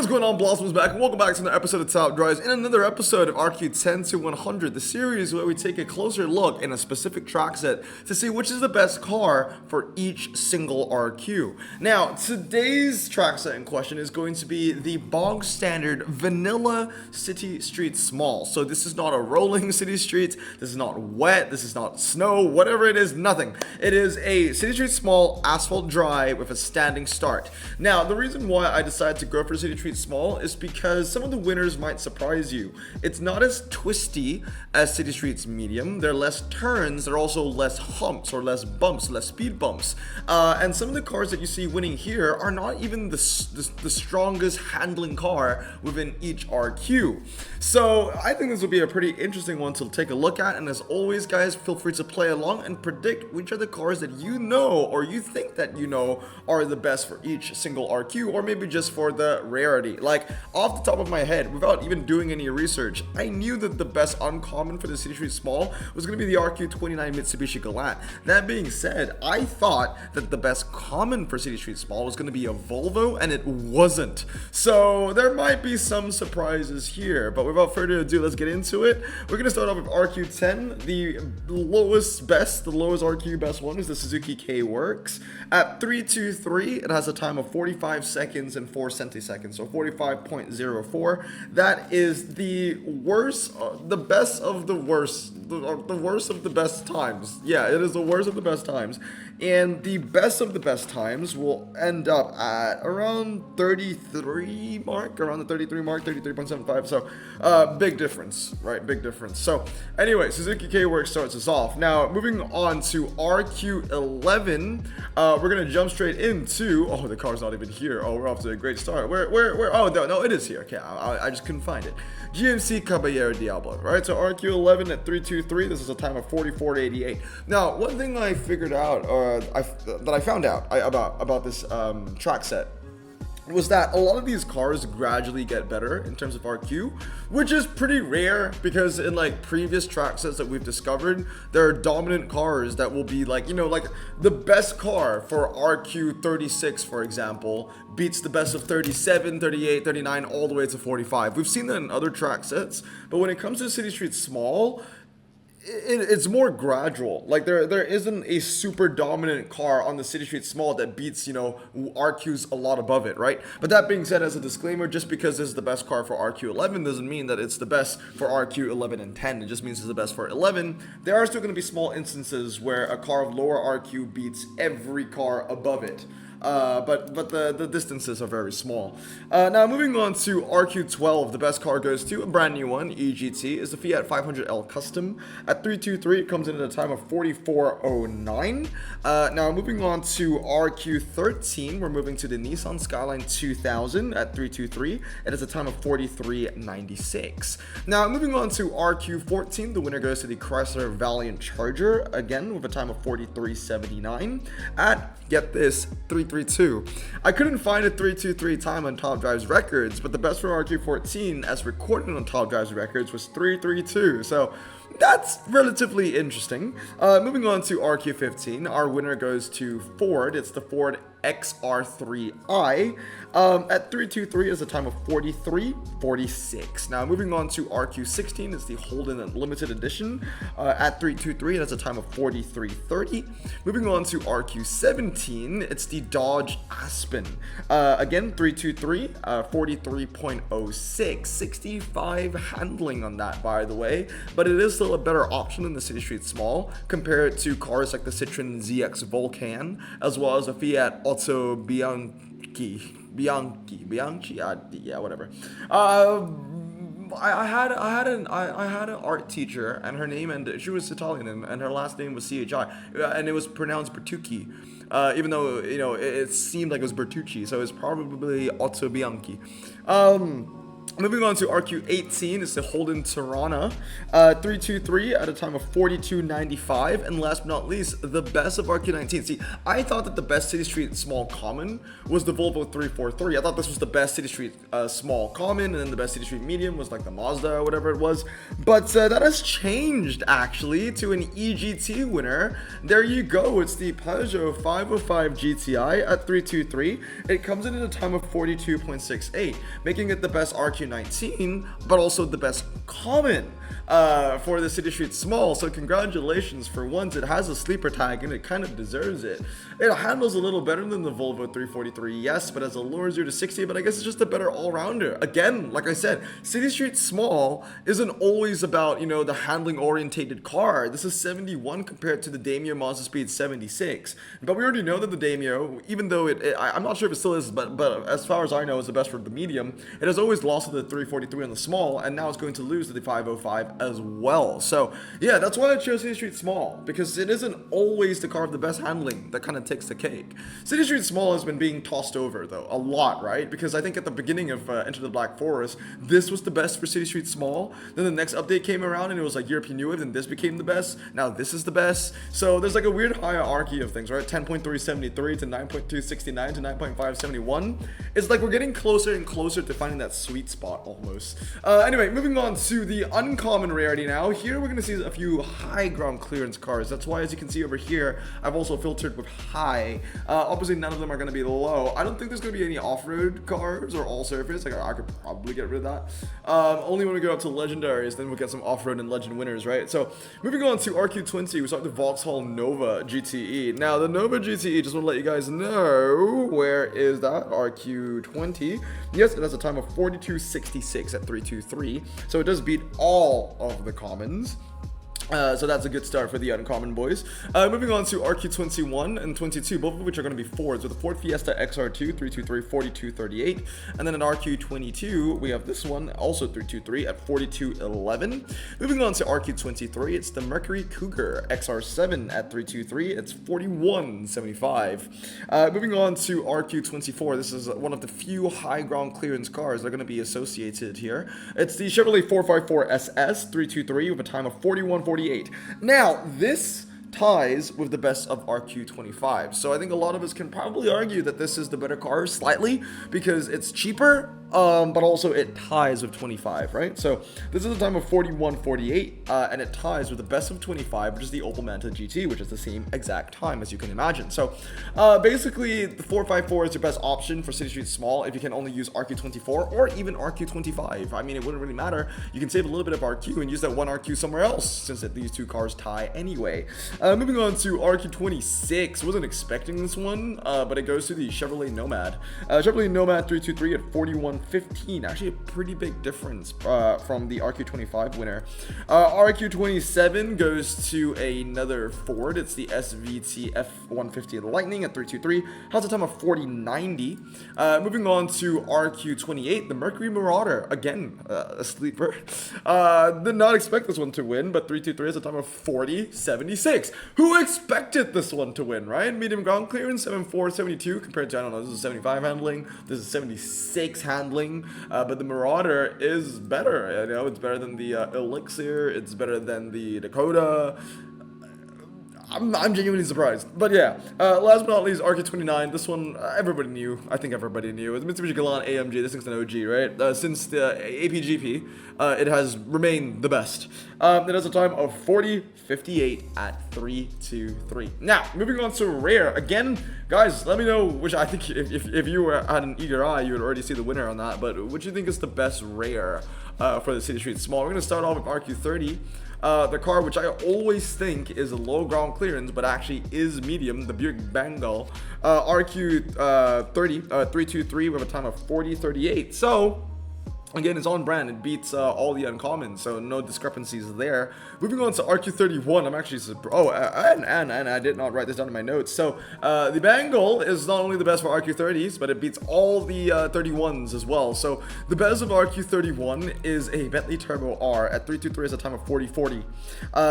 what's going on, Blossoms back, and welcome back to another episode of Top Drives, and another episode of RQ10-100, the series where we take a closer look in a specific track set to see which is the best car for each single RQ. Now, today's track set in question is going to be the bog standard vanilla city street small. So this is not a rolling city street, this is not wet, this is not snow, whatever it is, nothing. It is a city street small asphalt dry with a standing start. Now, the reason why I decided to go for City Street Small is because some of the winners might surprise you. It's not as twisty as City Street's Medium. There are less turns, there are also less humps or less bumps, less speed bumps. And some of the cars that you see winning here are not even the strongest handling car within each RQ. So I think this will be a pretty interesting one to take a look at. And as always, guys, feel free to play along and predict which are the cars that you know or you think that you know are the best for each single RQ, or maybe just for the rarity. Like, off the top of my head, without even doing any research, I knew that the best uncommon for the City Street Small was going to be the RQ29 Mitsubishi Galant. That being said, I thought that the best common for City Street Small was going to be a Volvo, and it wasn't. So there might be some surprises here, but without further ado, let's get into it. We're going to start off with RQ10. The lowest RQ best one is the Suzuki K-Works. At 323, it has a time of 45 seconds and 4 centiseconds, so 45.04. That is the worst, the best of the worst, the worst of the best times. Yeah, it is the worst of the best times. And the best of the best times will end up at around 33 mark, around the 33 mark, 33.75. So, big difference, right? Big difference. So, anyway, Suzuki K-Works starts us off. Now, moving on to RQ11, we're gonna jump straight into. Oh, the car's not even here. Oh, we're off to a great start. Where? Oh, no, it is here. Okay, I just couldn't find it. GMC Caballero Diablo, right? So RQ11 at 323. This is a time of 44.88. Now, one thing I figured out, that I found out about this track set, was that a lot of these cars gradually get better in terms of RQ, which is pretty rare because in like previous track sets that we've discovered, there are dominant cars that will be like, you know, like the best car for RQ36, for example, beats the best of 37, 38, 39, all the way to 45. We've seen that in other track sets, but when it comes to City Street Small, it's more gradual. Like there isn't a super dominant car on the City Street Small that beats, you know, RQs a lot above it, right? But that being said, as a disclaimer, just because this is the best car for RQ11 doesn't mean that it's the best for RQ11 and 10. It just means it's the best for 11. There are still going to be small instances where a car of lower RQ beats every car above it. But the distances are very small. Now moving on to RQ12, the best car goes to a brand new one, EGT, is the Fiat 500L Custom. At 323, it comes in at a time of 44.09. Now moving on to RQ13, we're moving to the Nissan Skyline 2000 at 323. It has a time of 43.96. Now moving on to RQ14, the winner goes to the Chrysler Valiant Charger, again with a time of 43.79 at, get this, 332. I couldn't find a 323 time on Top Drive's records, but the best for RQ14 as recorded on Top Drive's records was 332. So that's relatively interesting. Moving on to RQ15, our winner goes to Ford. It's the Ford XR3i. At 323 is a time of 43.46. Now moving on to RQ16, it's the Holden Limited Edition. At 323, it has a time of 43.30. Moving on to RQ17, it's the Dodge Aspen. Again, 323, 43.06, 65 handling on that, by the way, but it is still a better option than the City Street Small compared to cars like the Citroen ZX Vulcan, as well as the Fiat Otto Bianchi, yeah, whatever. I had an art teacher, and her name, and she was Italian, and her last name was CHI, and it was pronounced Bertucci, even though, you know, it seemed like it was Bertucci, so it's probably Otto Bianchi. Moving on to RQ18 is the Holden Tirana, 323 at a time of 42.95, and last but not least, the best of RQ19. See, I thought that the best City Street Small Common was the Volvo 343. I thought this was the best City Street Small Common, and then the best City Street Medium was like the Mazda or whatever it was. But that has changed actually to an EGT winner. There you go. It's the Peugeot 505 GTI at 323. It comes in at a time of 42.68, making it the best RQ19, but also the best common for the City Street Small. So congratulations. For once, it has a sleeper tag and it kind of deserves it. It handles a little better than the Volvo 343, yes, but has a lower 0 to 60, but I guess it's just a better all-rounder. Again, like I said, City Street Small isn't always about, you know, the handling orientated car. This is 71 compared to the Daimyo Mazda Speed 76. But we already know that the Daimyo, even though I'm not sure if it still is, but as far as I know, is the best for the medium. It has always lost to the 343 on the small, and now it's going to lose to the 505 as well. So yeah, that's why I chose City Street Small, because it isn't always the car with the best handling that kind of takes the cake. City Street Small has been being tossed over though a lot, right? Because I think at the beginning of Enter the Black Forest, this was the best for City Street Small. Then the next update came around and it was like European New Wave, and this became the best. Now this is the best. So there's like a weird hierarchy of things, right? 10.373 to 9.269 to 9.571. It's like we're getting closer and closer to finding that sweet spot almost. Anyway, moving on to the uncommon rarity now. Here we're going to see a few high ground clearance cars. That's why, as you can see over here, I've also filtered with high. Obviously, none of them are going to be low. I don't think there's going to be any off-road cars or all surface. Like, I could probably get rid of that. Only when we go up to legendaries, then we'll get some off-road and legend winners, right? So, moving on to RQ20, we start the Vauxhall Nova GTE. Now, the Nova GTE, just want to let you guys know, where is that? RQ20. Yes, it has a time of 42.66 at 323. So it does beat all of the commons. So that's a good start for the uncommon boys. Moving on to RQ21 and 22, both of which are going to be Fords, with the Ford Fiesta XR2 323 4238, and then an RQ22 we have this one also 323 at 4211. Moving on to RQ23, it's the Mercury Cougar XR7 at 323, it's 4175. Moving on to RQ24, this is one of the few high ground clearance cars that are going to be associated here. It's the Chevrolet 454 SS 323 with a time of 4148. Now, this ties with the best of RQ25. So I think a lot of us can probably argue that this is the better car slightly because it's cheaper, but also it ties with 25, right? So this is a time of 41.48, and it ties with the best of 25, which is the Opel Manta GT, which is the same exact time as you can imagine. So basically, the 454 is your best option for City Street Small if you can only use RQ24 or even RQ25. I mean, it wouldn't really matter. You can save a little bit of RQ and use that one RQ somewhere else, since these two cars tie anyway. Moving on to RQ26, wasn't expecting this one, but it goes to the Chevrolet Nomad. Chevrolet Nomad 323 at 41.15, actually a pretty big difference from the RQ25 winner. RQ27 goes to another Ford, it's the SVT F150 Lightning at 323, has a time of 40.90. Moving on to RQ28, the Mercury Marauder, again, a sleeper. Did not expect this one to win, but 323 has a time of 40.76. Who expected this one to win, right? Medium ground clearance, 74.72 compared to, I don't know, this is 75 handling, this is 76 handling, but the Marauder is better. You know, it's better than the Elixir, it's better than the Dakota. I'm genuinely surprised. But yeah, last but not least, RQ29. This one, everybody knew. I think everybody knew. It's Mitsubishi Galant AMG. This thing's an OG, right? Since the APGP, it has remained the best. It has a time of 40.58 at 323. Now, moving on to rare. Again, guys, let me know which, I think if you had an eager eye, you would already see the winner on that. But what do you think is the best rare for the City Street Small? We're going to start off with RQ30. The car, which I always think is a low ground clearance, but actually is medium, the Buick Bengal, RQ30, 323 with a time of 40.38. So, again, it's on brand. It beats all the uncommons, so no discrepancies there. Moving on to RQ31, I'm actually and I did not write this down in my notes. So the Bengal is not only the best for RQ30s, but it beats all the 31s as well. So the best of RQ31 is a Bentley Turbo R at 323 has a time of 40.40.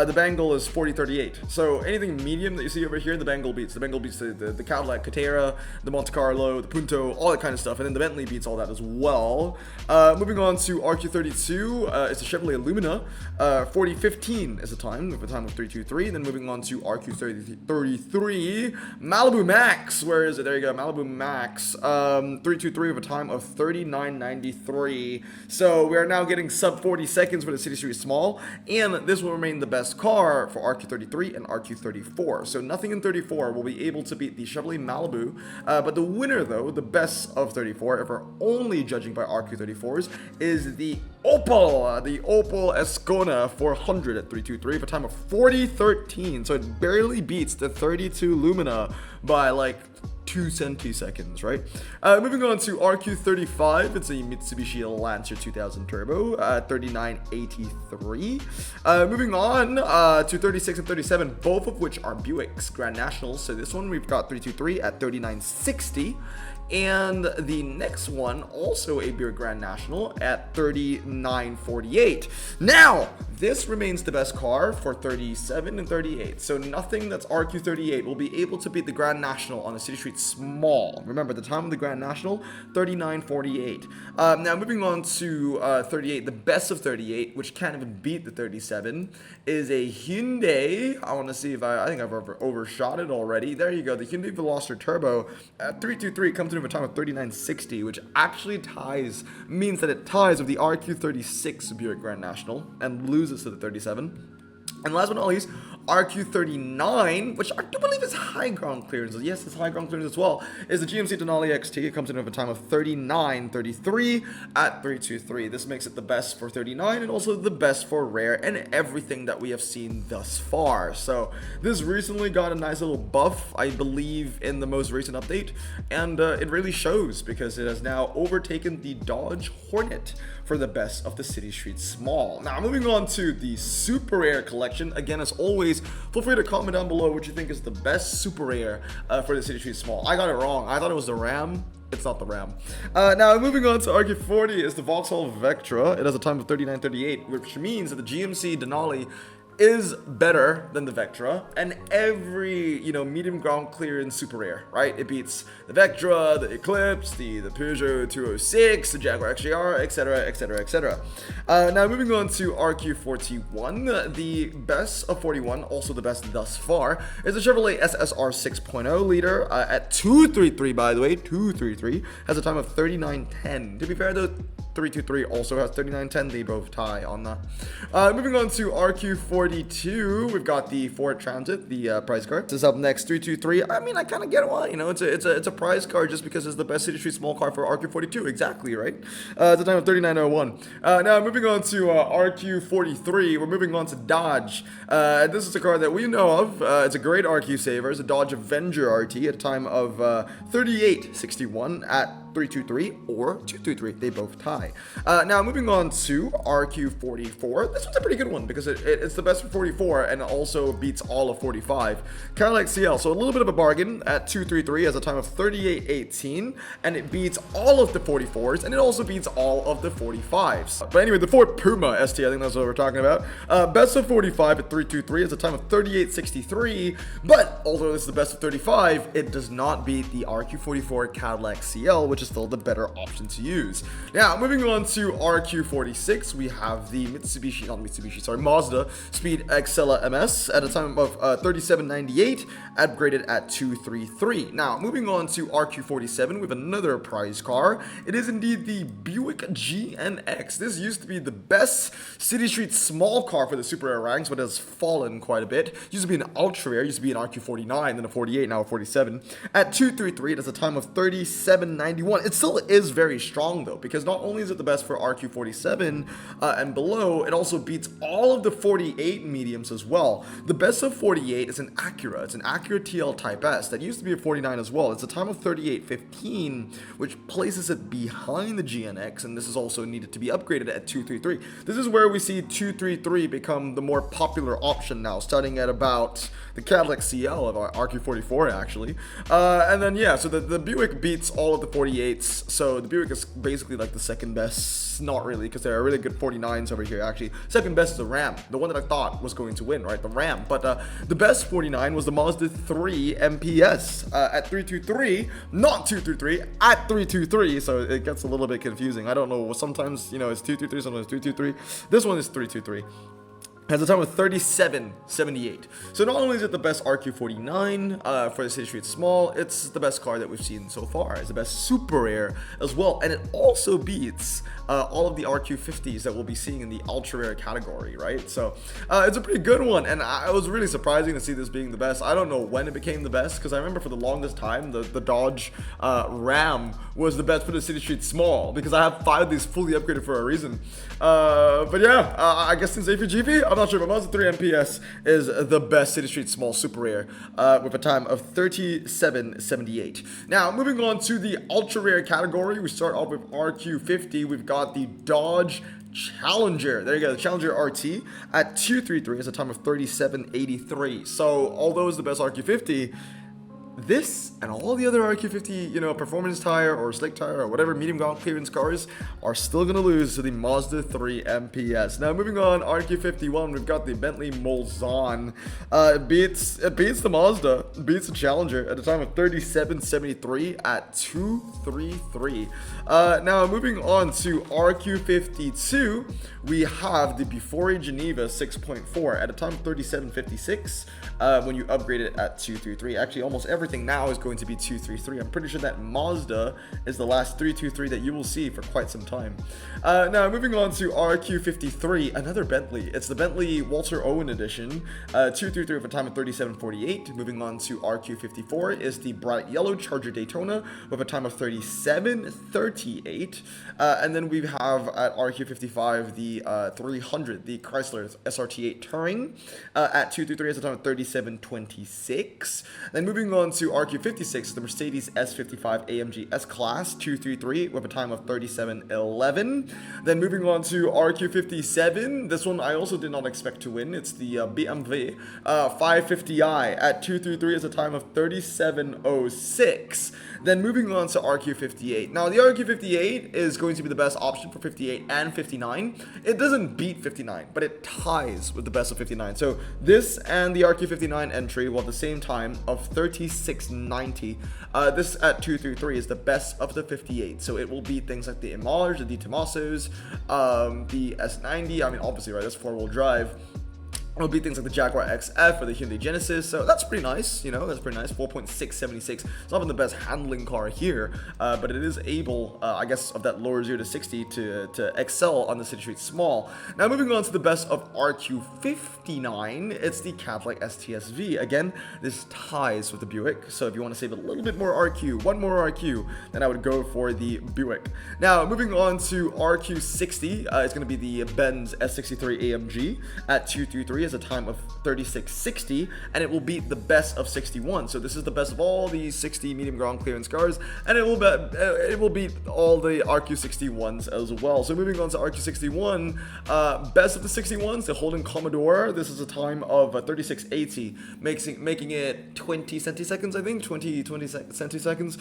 The Bengal is 40.38. So anything medium that you see over here, the Bengal beats. The Bengal beats the Cadillac Catera, the Monte Carlo, the Punto, all that kind of stuff, and then the Bentley beats all that as well. Moving moving on to RQ32, it's a Chevrolet Lumina. 4015 is the time, with a time of 323. Then moving on to RQ33, Malibu Max. Where is it? There you go, Malibu Max. 323 with a time of 39.93. So we are now getting sub 40 seconds for the City Street Small, and this will remain the best car for RQ33 and RQ34. So nothing in 34 will be able to beat the Chevrolet Malibu, but the winner though, the best of 34, if we're only judging by RQ34s, is the Opel Ascona 400 at 323 for a time of 40.13. So it barely beats the 32 Lumina by like 2 seconds, right? Moving on to RQ35, it's a Mitsubishi Lancer 2000 Turbo, 39.83. Moving on to 36 and 37, both of which are Buicks Grand Nationals. So this one we've got 323 at 39.60. And the next one, also a Buick Grand National at 39.48. Now, this remains the best car for 37 and 38. So nothing that's RQ38 will be able to beat the Grand National on the City Street Small. Remember, the time of the Grand National, 39.48. Now, moving on to 38, the best of 38, which can't even beat the 37, is a Hyundai. I want to see if I think I've overshot it already. There you go, the Hyundai Veloster Turbo at 323 comes in with a time of 39.60, which actually means that it ties with the RQ36 Buick Grand National and loses to the 37. And last but not least, RQ39, which I do believe is high ground clearance. Yes, it's high ground clearance as well, is the GMC Denali XT. It comes in with a time of 39.33 at 323. This makes it the best for 39 and also the best for rare and everything that we have seen thus far. So this recently got a nice little buff, I believe, in the most recent update, and it really shows because it has now overtaken the Dodge Hornet for the best of the City Street Small. Now, moving on to the Super Rare collection. Again, as always, feel free to comment down below what you think is the best Super Rare for the City Street Small. I got it wrong. I thought it was the Ram. It's not the Ram. Now, moving on to RQ40 is the Vauxhall Vectra. It has a time of 39.38, which means that the GMC Denali is better than the Vectra and every, medium ground clearance super rare, right? It beats the Vectra, the Eclipse, the Peugeot 206, the Jaguar XJR, etc, etc, etc. Now moving on to RQ41, the best of 41, also the best thus far, is the Chevrolet SSR 6.0 liter at 233, by the way, 233, has a time of 39.10. To be fair though, 323 also has 39.10. They both tie on that. Moving on to RQ42, we've got the Ford Transit, the prize car. This is up next, 323. I mean, I kind of get why. It's a prize car just because it's the best City Street Small car for RQ42. Exactly, right? It's a time of 39.01. Now moving on to RQ43, we're moving on to Dodge. This is a car that we know of. It's a great RQ saver. It's a Dodge Avenger RT at a time of 38.61 at 323 or 233. They both tie. Now moving on to RQ44. This one's a pretty good one because it's the best for 44 and also beats all of 45. Cadillac CL, so a little bit of a bargain at 233 has a time of 38.18, and it beats all of the 44s and it also beats all of the 45s. But anyway, the Ford Puma ST, I think that's what we're talking about. Best of 45 at 323 has a time of 38.63, but although this is the best of 35, it does not beat the RQ44 Cadillac CL, which is still the better option to use. Now, moving on to RQ46, we have the Mazda Speed Excella MS at a time of 37.98, upgraded at 233. Now, moving on to RQ47 with another prize car. It is indeed the Buick GNX. This used to be the best City Street Small car for the super rare ranks, but has fallen quite a bit. Used to be an ultra rare, used to be an RQ49, then a 48, now a 47. At 233, it has a time of 37.91. It still is very strong though, because not only is it the best for RQ47 and below, it also beats all of the 48 mediums as well. The best of 48 is an Acura. It's an Acura TL Type S that used to be a 49 as well. It's a time of 38.15, which places it behind the GNX, and this is also needed to be upgraded at 233. This is where we see 233 become the more popular option now, starting at about the Cadillac CL of our RQ44 actually. And then yeah, so the Buick beats all of the 48 58s, so the Buick is basically like the second best. Not really, because there are really good 49s over here, actually. Second best is the Ram, the one that I thought was going to win, right? The Ram. But the best 49 was the Mazda 3 MPS at 323, not 223, at 323, so it gets a little bit confusing. I don't know, sometimes, you know, it's 223, sometimes 323. This one is 323. Has a time of 37.78. So not only is it the best RQ49 for the City Street Small, it's the best car that we've seen so far. It's the best super rare as well, and it also beats all of the RQ50s that we'll be seeing in the ultra rare category, right? So it's a pretty good one, and it was really surprising to see this being the best. I don't know when it became the best, because I remember for the longest time the Dodge Ram was the best for the City Street Small, because I have 5 of these fully upgraded for a reason. But yeah, I guess since APGP, I'm not sure, but Mazda 3 MPS is the best City Street Small super rare with a time of 37.78. Now, moving on to the ultra rare category, we start off with RQ50. We've got the Dodge Challenger. There you go, the Challenger RT at 233 has a time of 37.83. So, although it's the best RQ50, this and all the other RQ50, you know, performance tire or slick tire or whatever medium ground clearance cars are still going to lose to the Mazda 3 MPS. Now, moving on, RQ51, we've got the Bentley Mulsanne. It beats the Mazda, beats the Challenger at a time of 37.73 at 233. Now, moving on to RQ52, we have the Before Geneva 6.4 at a time of 37.56 when you upgrade it at 233. Actually, almost everything now is going to be 233. I'm pretty sure that Mazda is the last 323 that you will see for quite some time. Now, moving on to RQ53, another Bentley. It's the Bentley Walter Owen edition, 233 with a time of 37.48. Moving on to RQ54 is the bright yellow Charger Daytona with a time of 37.38. And then we have at RQ55 the 300, the Chrysler SRT8 Touring at 233 has a time of 37.26. Then moving on to RQ56, the Mercedes S55 AMG S-Class 233 with a time of 37.11. Then moving on to RQ57, this one I also did not expect to win. It's the BMW 550i at 233 has a time of 37.06. Then moving on to RQ58. Now, the RQ58 is going to be the best option for 58 and 59. It doesn't beat 59, but it ties with the best of 59. So this and the RQ59 entry will have the same time of 36.90. This at 233 is the best of the 58. So it will beat things like the Image, the Tomasos, the S90. I mean, obviously, right, that's four-wheel drive. It'll be things like the Jaguar XF or the Hyundai Genesis, so that's pretty nice, you know, that's pretty nice. 4.676. It's not even the best handling car here, but it is able, I guess, of that lower 0 to 60 to excel on the City Street Small. Now, moving on to the best of RQ59, it's the Cadillac STSV. Again, this ties with the Buick, so if you want to save a little bit more RQ, one more RQ, then I would go for the Buick. Now, moving on to RQ60, it's going to be the Benz S63 AMG at 233. Has a time of 36.60, and it will beat the best of 61. So this is the best of all these 60 medium ground clearance cars, and it will beat all the RQ61s as well. So moving on to RQ61, best of the 61s, the Holden Commodore. This is a time of 36.80, making it 20 centiseconds, I think, 20 centiseconds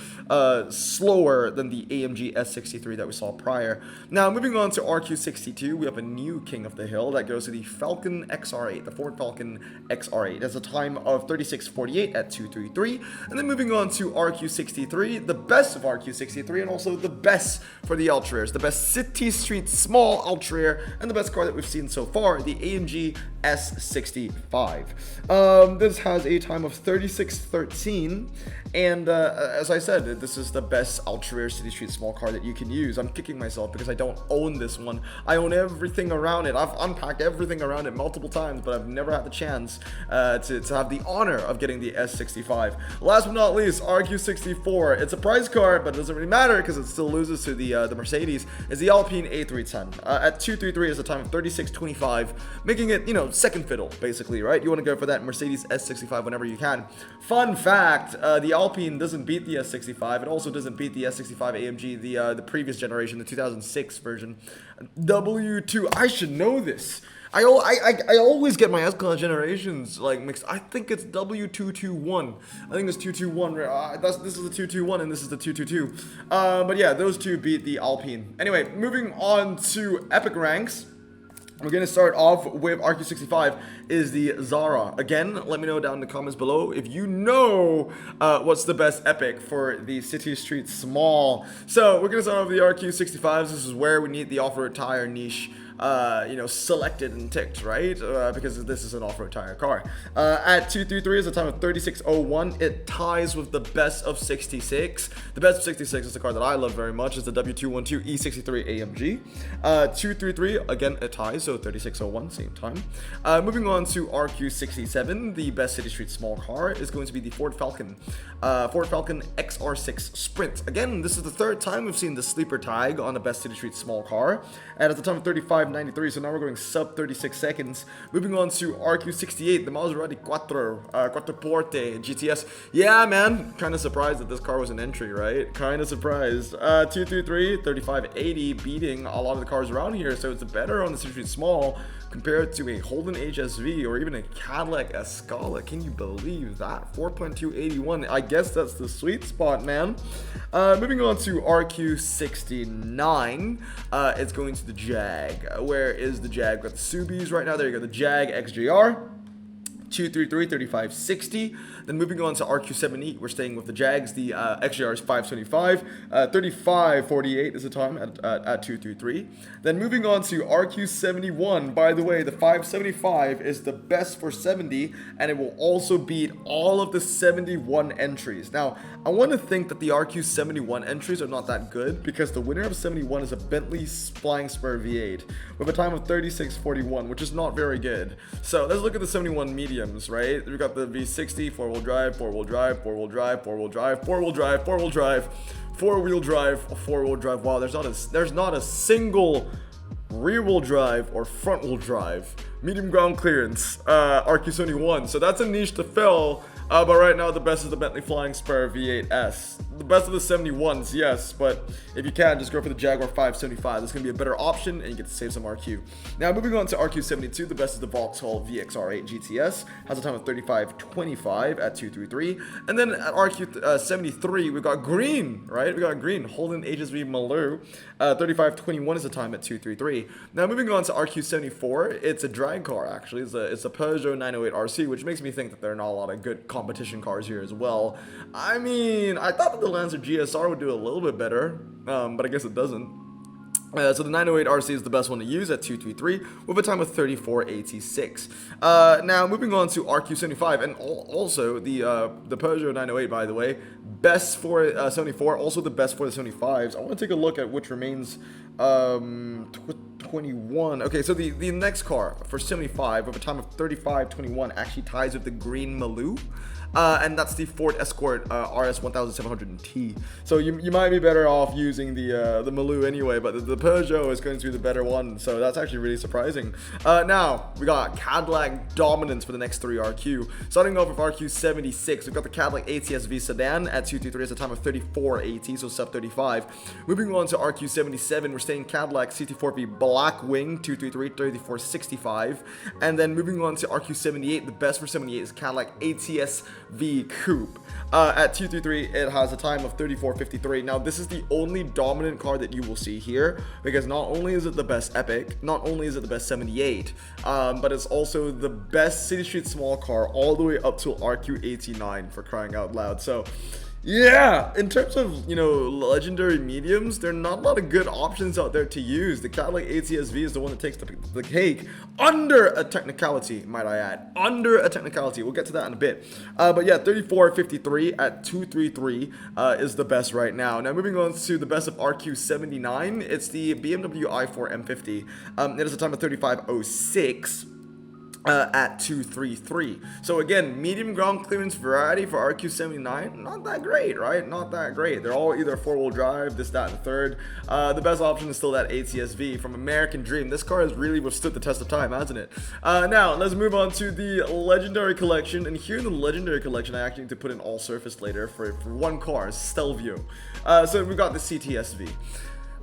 slower than the AMG S63 that we saw prior. Now, moving on to RQ62, we have a new king of the hill that goes to the Falcon XR8. The Ford Falcon XR8 has a time of 36.48 at 233. And then moving on to RQ63, the best of RQ63 and also the best for the ultra rares, the best City Street Small ultra rare and the best car that we've seen so far, the AMG S65. This has a time of 36.13, and as I said, this is the best ultra rare City Street Small car that you can use. I'm kicking myself because I don't own this one. I own everything around it. I've unpacked everything around it multiple times, but I've never had the chance to have the honor of getting the S65. Last but not least, RQ64. It's a prize car, but it doesn't really matter because it still loses to the Mercedes. Is the Alpine A310 at 233 is a time of 36.25, making it, you know, second fiddle basically, right? You want to go for that Mercedes S65 whenever you can. Fun fact: the Alpine doesn't beat the S65. It also doesn't beat the S65 AMG, the previous generation, the 2006 version. W2. I should know this. I always get my S-Class generations like mixed. I think it's W221. I think it's 221. This is the 221 and this is the 222. But yeah, those two beat the Alpine. Anyway, moving on to epic ranks. We're going to start off with RQ65 is the Zara. Again, let me know down in the comments below if you know what's the best epic for the City Street Small. So we're going to start off with the RQ65s. This is where we need the off-road tire niche selected and ticked, right? Because this is an off-road tire car. At 233 is a time of 36.01. It ties with the best of 66. The best of 66 is the car that I love very much. It's the W212 E63 AMG. 233, again, it ties, so 36.01, same time. Moving on to RQ67, the best City Street small car is going to be the Ford Falcon. Ford Falcon XR6 Sprint. Again, this is the third time we've seen the sleeper tag on a best City Street small car. And at the time of 35.93, so now we're going sub 36 seconds. Moving on to RQ68, the Maserati Quattroporte GTS. Yeah, man, kind of surprised that this car was an entry, right? Kind of surprised. 233, 35.80, beating a lot of the cars around here, so it's better on the City Street small compared to a Holden HSV or even a Cadillac Escala. Can you believe that? 4.281. I guess that's the sweet spot, man. Moving on to RQ69, it's going to the Jag. Where is the Jag? We've got the Subies right now. There you go, the Jag XJR. 233, 3560. Then moving on to RQ78, we're staying with the Jags. The XJR is 575. 3548 is the time at 233. Then moving on to RQ71. By the way, the 575 is the best for 70, and it will also beat all of the 71 entries. Now, I want to think that the RQ71 entries are not that good because the winner of 71 is a Bentley Flying Spur V8 with a time of 3641, which is not very good. So let's look at the 71 mediums, right? We've got the V60, four-wheel drive, four-wheel drive, four-wheel drive, four-wheel drive, four-wheel drive, four-wheel drive, four-wheel drive, four-wheel drive. Wow, there's not a single rear-wheel drive or front-wheel drive. Medium ground clearance, RQ71. So that's a niche to fill. But right now, the best is the Bentley Flying Spur V8S. The best of the 71s, yes, but if you can, just go for the Jaguar 575. That's going to be a better option, and you get to save some RQ. Now, moving on to RQ72, the best is the Vauxhall VXR8 GTS. Has a time of 35.25 at 233. And then at RQ73, we've got green, right? We got green. Holden HSV Malou. 35.21 is the time at 233. Now, moving on to RQ74, it's a drag car, actually. It's a Peugeot 908 RC, which makes me think that there are not a lot of good competition cars here as well. I mean, I thought that the Lancer GSR would do a little bit better, but I guess it doesn't. So the 908 RC is the best one to use at 233 with a time of 34.86. Now moving on to RQ75 and also the Peugeot 908, by the way, best for 74, also the best for the 75s. I want to take a look at which remains 21. Okay, so the next car for 75 with a time of 35.21 actually ties with the green Malou. And that's the Ford Escort RS 1700T. So you might be better off using the Malou anyway, but the Peugeot is going to be the better one. So that's actually really surprising. Now we got Cadillac dominance for the next three RQ. Starting off with RQ76, we've got the Cadillac ATS-V sedan at 223 at a time of 34.80, so sub 35. Moving on to RQ77, we're staying Cadillac CT4V Blackwing 233 34.65, and then moving on to RQ78, the best for 78 is Cadillac ATS-V Coupe. At 233, it has a time of 34.53. Now, this is the only dominant car that you will see here, because not only is it the best Epic, not only is it the best 78, but it's also the best City Street small car all the way up to RQ89, for crying out loud. So yeah, in terms of, legendary mediums, there are not a lot of good options out there to use. The Cadillac ATS-V is the one that takes the cake, under a technicality, might I add. Under a technicality. We'll get to that in a bit. But yeah, 34.53 at 233 is the best right now. Now, moving on to the best of RQ79, it's the BMW i4 M50. It has a time of 35.06. At 233. So again, medium ground clearance variety for RQ79, not that great, right? Not that great. They're all either four-wheel drive, this, that, and the third. The best option is still that ATS-V from American Dream. This car has really withstood the test of time, hasn't it? Now, let's move on to the Legendary Collection. And here in the Legendary Collection, I actually need to put in all surface later for one car, Stelvio. So we've got the CTS-V.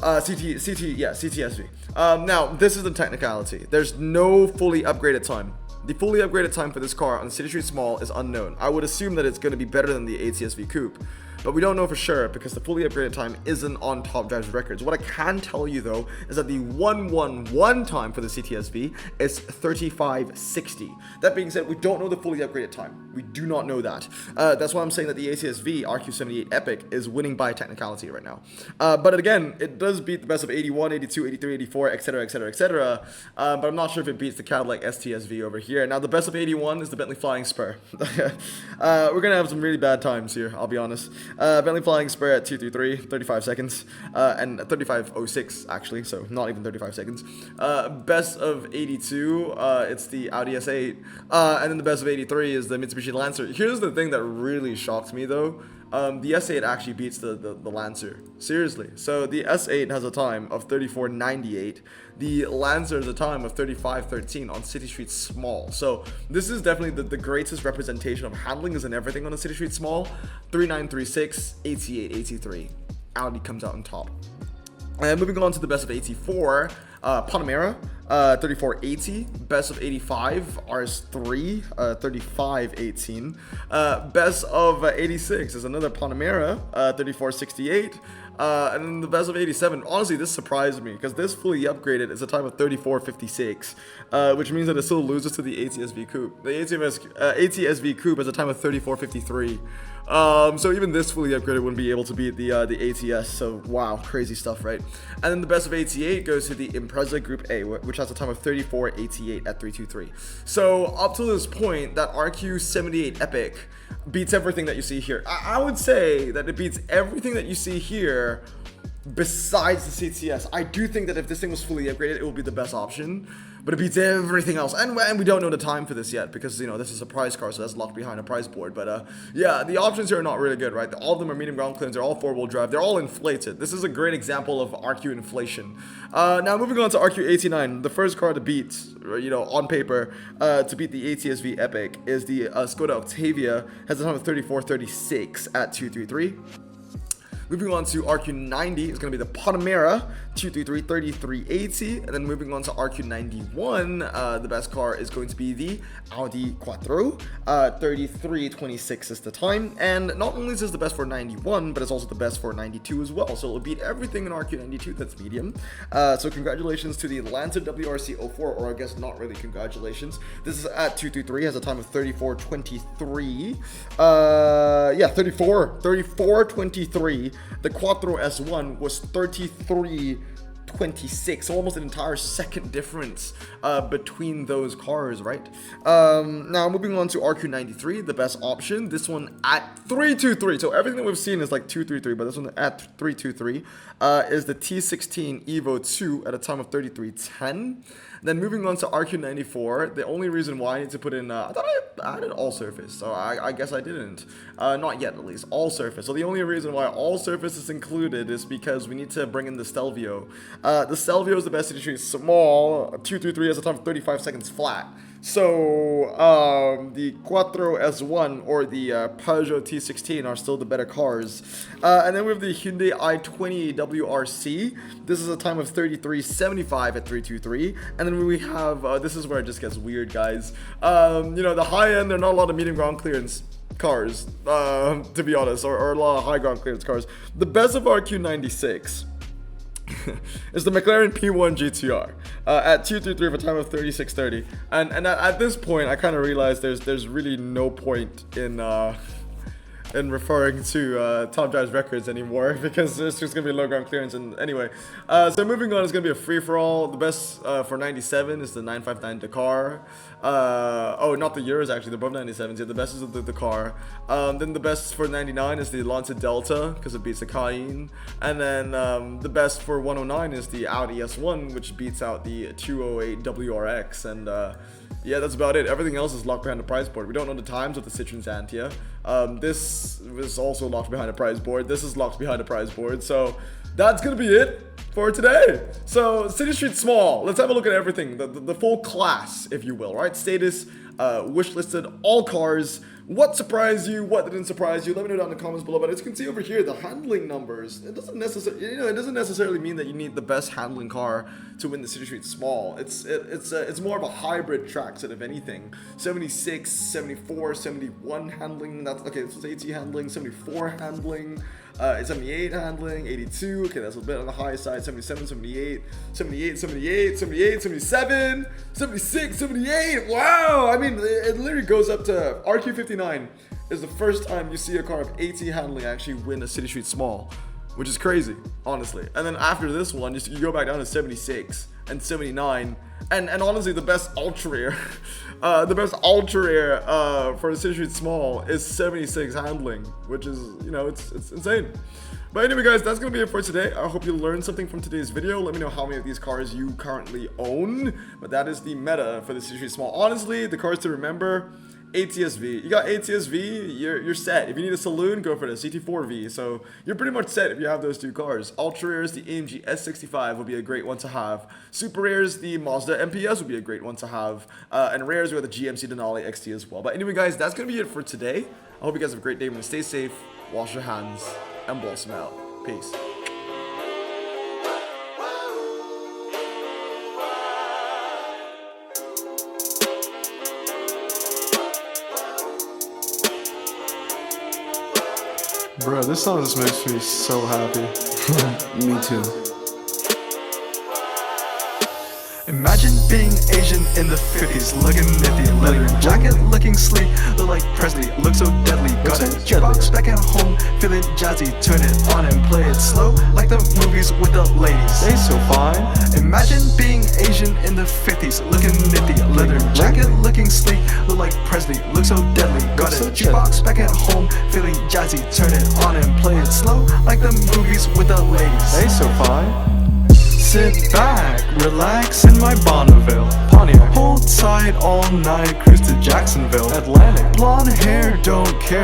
CTSV. Now, this is the technicality. There's no fully upgraded time. The fully upgraded time for this car on City Street Small is unknown. I would assume that it's going to be better than the ATSV Coupe, but we don't know for sure because the fully upgraded time isn't on Top Drive's records. What I can tell you though is that the 111 time for the CTSV is 35:60. That being said, we don't know the fully upgraded time. We do not know that. That's why I'm saying that the ATSV RQ78 Epic is winning by technicality right now. But again, it does beat the best of 81, 82, 83, 84, etc., etc., etc. But I'm not sure if it beats the Cadillac STSV over here. Now, the best of 81 is the Bentley Flying Spur. We're gonna have some really bad times here, I'll be honest. Bentley Flying Spur at 233, 35 seconds, and 35:06 actually, so not even 35 seconds. Best of 82, it's the Audi S8, and then the best of 83 is the Mitsubishi Lancer. Here's the thing that really shocked me though. The S8 actually beats the Lancer. Seriously. So the S8 has a time of 34:98. The Lancer has a time of 35:13 on City Street Small. So this is definitely the greatest representation of handling and everything on a City Street Small. 3936, 88, 83. Audi comes out on top. And moving on to the best of 84, Panamera, 3480, best of 85, RS3, 3518, best of 86 is another Panamera, 3468, and then the best of 87. Honestly, this surprised me because this fully upgraded is a time of 34:56, which means that it still loses to the ATSV Coupe. The ATSV Coupe has a time of 34:53. So even this fully upgraded wouldn't be able to beat the ATS. So wow, crazy stuff, right? And then the best of 88 goes to the Impreza Group A, which has a time of 34:88 at 323. So up to this point, that RQ78 Epic beats everything that you see here. I would say that it beats everything that you see here besides the CTS. I do think that if this thing was fully upgraded, it would be the best option, but it beats everything else. And we don't know the time for this yet because, you know, this is a prize car, so that's locked behind a prize board. But yeah, the options here are not really good, right? All of them are medium ground clearance. They're all four-wheel drive. They're all inflated. This is a great example of RQ inflation. Now moving on to RQ89, the first car to beat, you know, on paper, to beat the ATSV Epic is the Skoda Octavia. Has a time of 34:36 at 233. Moving on to RQ90 is going to be the Panamera, 233, 3380. And then moving on to RQ91, the best car is going to be the Audi Quattro, 3326 is the time. And not only is this the best for 91, but it's also the best for 92 as well. So it'll beat everything in RQ92 that's medium. So congratulations to the Lancer WRC04, or I guess not really congratulations. This is at 223, has a time of 34:23. Yeah, 34:23. The Quattro S1 was 33:26, so almost an entire second difference between those cars, right? Now moving on to RQ93, the best option. This one at 323. So everything that we've seen is like 233, but this one at 323 is the T16 Evo 2 at a time of 33:10. Then moving on to RQ94, the only reason why I need to put in, I thought I added all surface, so I guess I didn't. Not yet, at least. All surface. So the only reason why all surface is included is because we need to bring in the Stelvio. The Stelvio is the best City Street Small. 233 has a time of 35 seconds flat. So the Quattro S1 or the Peugeot T16 are still the better cars. And then we have the Hyundai i20 WRC. This is a time of 33:75 at 323. And then we have, this is where it just gets weird, guys. You know, the high end, there are not a lot of medium ground clearance cars, to be honest, or a lot of high ground clearance cars. The best of RQ96 is the McLaren P1 GTR at 223 for a time of 36:30. And at this point, I kind of realized there's really no point in referring to Top Drive's records anymore because it's just gonna be low ground clearance. And anyway, so moving on, it's gonna be a free for all. The best for 97 is the 959 Dakar. Oh, not the Euros actually. They're both 97s. Yeah, the best is the Dakar. Then the best for 99 is the Lancia Delta because it beats the Cayenne. And then the best for 109 is the Audi S1, which beats out the 208 WRX. And yeah, that's about it. Everything else is locked behind the prize board. We don't know the times of the Citroen Xantia. This is also locked behind a prize board. This is locked behind a prize board. So that's gonna be it for today. So City Street Small, let's have a look at everything, the full class, if you will, right? Status, wish listed, all cars, What surprised you? What didn't surprise you? Let me know down in the comments below. But as you can see over here, the handling numbers, it doesn't necessarily mean that you need the best handling car to win the City Street Small. It's more of a hybrid track set, if anything. 76, 74, 71 handling. That's okay. This was AT handling. 74 handling. 78 handling, 82, okay, that's a bit on the high side, 77, 78, 78, 78, 78, 77, 76, 78, wow! I mean, it literally goes up to, RQ59 is the first time you see a car of AT handling actually win a City Street Small, which is crazy, honestly. And then after this one, you go back down to 76 and 79, and honestly, the best ultra rare, for a City Street Small is 76 handling, which is, you know, it's insane. But anyway, guys, that's gonna be it for today. I hope you learned something from today's video. Let me know how many of these cars you currently own. But that is the meta for the City Street Small. Honestly, the cars to remember: ATS-V. You got ATS-V, you're set. If you need a saloon, go for the CT4V. So you're pretty much set if you have those two cars. Ultra rares, the AMG S65 will be a great one to have. Super rares, the Mazda MPS will be a great one to have. And rares, we have the GMC Denali XT as well. But anyway, guys, that's gonna be it for today. I hope you guys have a great day. Remember to stay safe, wash your hands, and blossom out. Peace. Bro, this song just makes me so happy. Me too. Imagine being Asian in the 50s, looking nifty, leather jacket, looking sleek, look like Presley, look so deadly. Got a jukebox back at home, feeling jazzy, turn it on and play it slow, like the movies with the ladies. They so fine. Imagine being Asian in the 50s, looking nifty, leather jacket, looking sleek, look like Presley, look so deadly. Got a jukebox back at home, feeling jazzy, turn it on and play it slow, like the movies with the ladies. They so fine. Sit back, relax in my Bonneville Pontiac. Hold tight all night, cruise to Jacksonville Atlantic. Blonde hair, don't care.